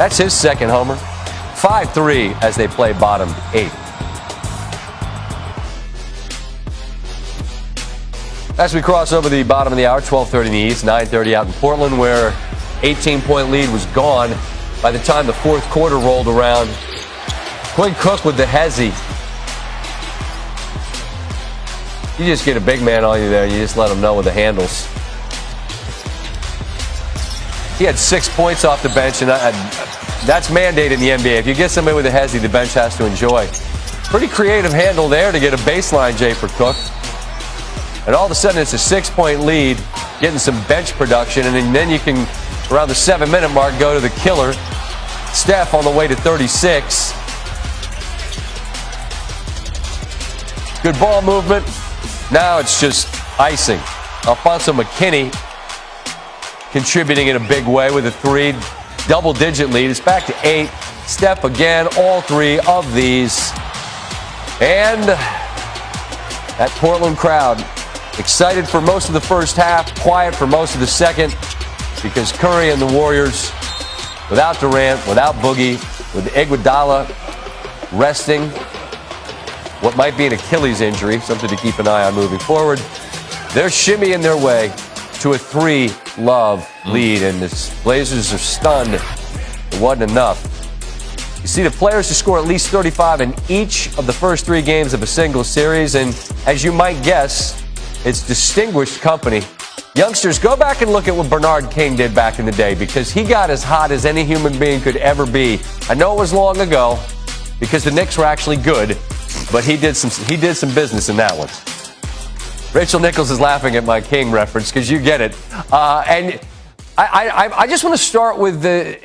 That's his second homer. 5-3 as they play bottom 8. As we cross over the bottom of the hour, 12:30 in the East, 9:30 out in Portland, where 18-point lead was gone by the time the fourth quarter rolled around. Quinn Cook with the hezzy. You just get a big man on you there. You just let him know with the handles. He had 6 points off the bench, and that's mandated in the NBA. If you get somebody with a hezzy, the bench has to enjoy. Pretty creative handle there to get a baseline J for Cook. And all of a sudden, it's a 6-point lead, getting some bench production, and then you can, around the 7-minute mark, go to the killer. Steph on the way to 36. Good ball movement. Now it's just icing. Alfonso McKinney contributing in a big way with a 3. Double-digit lead. It's back to 8. Steph again, all 3 of these. And that Portland crowd excited for most of the first half, quiet for most of the second, because Curry and the Warriors, without Durant, without Boogie, with Iguodala resting, what might be an Achilles injury, something to keep an eye on moving forward, they're shimmying their way to a 3-love lead, and the Blazers are stunned. It wasn't enough. You see the players to score at least 35 in each of the first 3 games of a single series, and as you might guess, it's distinguished company. Youngsters, go back and look at what Bernard King did back in the day, because he got as hot as any human being could ever be. I know it was long ago because the Knicks were actually good, but he did some business in that one. Rachel Nichols is laughing at my King reference because you get it. And I just want to start with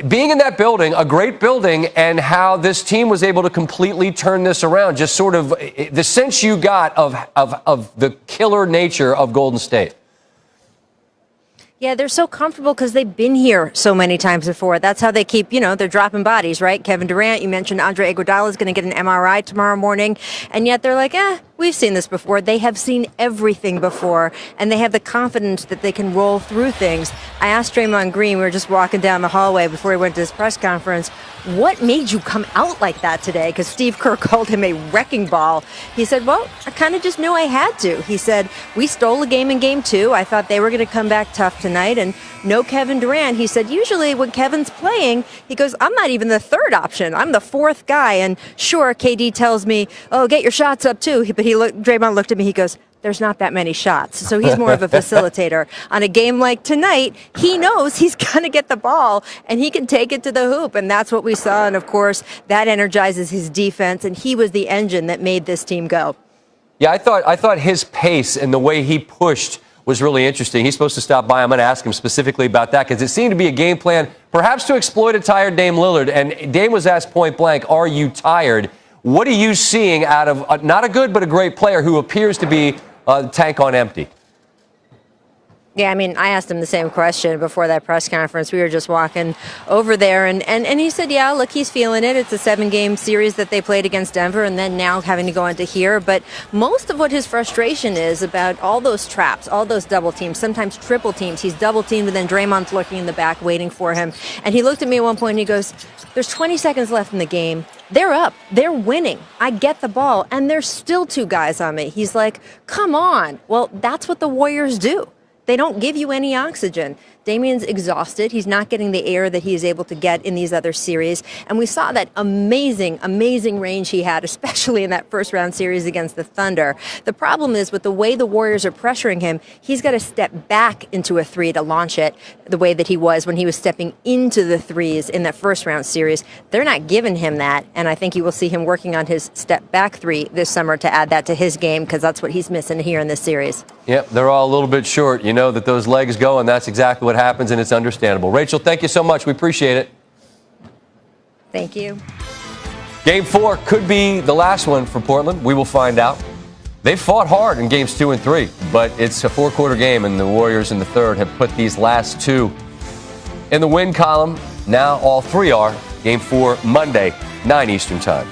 being in that building, a great building, and how this team was able to completely turn this around. Just sort of the sense you got of the killer nature of Golden State. Yeah, they're so comfortable because they've been here so many times before. That's how they keep, they're dropping bodies, right? Kevin Durant, you mentioned Andre Iguodala is going to get an MRI tomorrow morning. And yet they're like, we've seen this before. They have seen everything before. And they have the confidence that they can roll through things. I asked Draymond Green, we were just walking down the hallway before he went to his press conference, what made you come out like that today? Because Steve Kerr called him a wrecking ball. He said, well, I kind of just knew I had to. He said, we stole a game in game 2. I thought they were going to come back tough tonight. And no Kevin Durant. He said, usually when Kevin's playing, he goes, I'm not even the 3rd option. I'm the 4th guy. And sure, KD tells me, oh, get your shots up too. But Draymond looked at me, he goes, there's not that many shots. So he's more of a facilitator. On a game like tonight, he knows he's going to get the ball and he can take it to the hoop. And that's what we saw. And of course, that energizes his defense. And he was the engine that made this team go. Yeah, I thought his pace and the way he pushed was really interesting. He's supposed to stop by. I'm going to ask him specifically about that because it seemed to be a game plan, perhaps to exploit a tired Dame Lillard. And Dame was asked point blank, are you tired? What are you seeing out of not a good but a great player who appears to be tank on empty? Yeah, I mean, I asked him the same question before that press conference. We were just walking over there, and he said, yeah, look, he's feeling it. It's a 7-game series that they played against Denver, and then now having to go into here. But most of what his frustration is about all those traps, all those double teams, sometimes triple teams. He's double teamed, and then Draymond's looking in the back waiting for him. And he looked at me at one point, and he goes, there's 20 seconds left in the game. They're up. They're winning. I get the ball, and there's still 2 guys on me. He's like, come on. Well, that's what the Warriors do. They don't give you any oxygen. Damian's exhausted. He's not getting the air that he is able to get in these other series. And we saw that amazing, amazing range he had, especially in that first round series against the Thunder. The problem is with the way the Warriors are pressuring him, he's got to step back into a 3 to launch it the way that he was when he was stepping into the 3s in that first round series. They're not giving him that. And I think you will see him working on his step back 3 this summer to add that to his game because that's what he's missing here in this series. Yep, they're all a little bit short. You know that those legs go, and that's exactly what happens, and it's understandable. Rachel, thank you so much. We appreciate it. Thank you. Game 4 could be the last one for Portland. We will find out. They fought hard in games 2 and 3, but it's a 4-quarter game, and the Warriors in the third have put these last 2 in the win column. Now all 3 are. Game 4 Monday, 9 Eastern Time.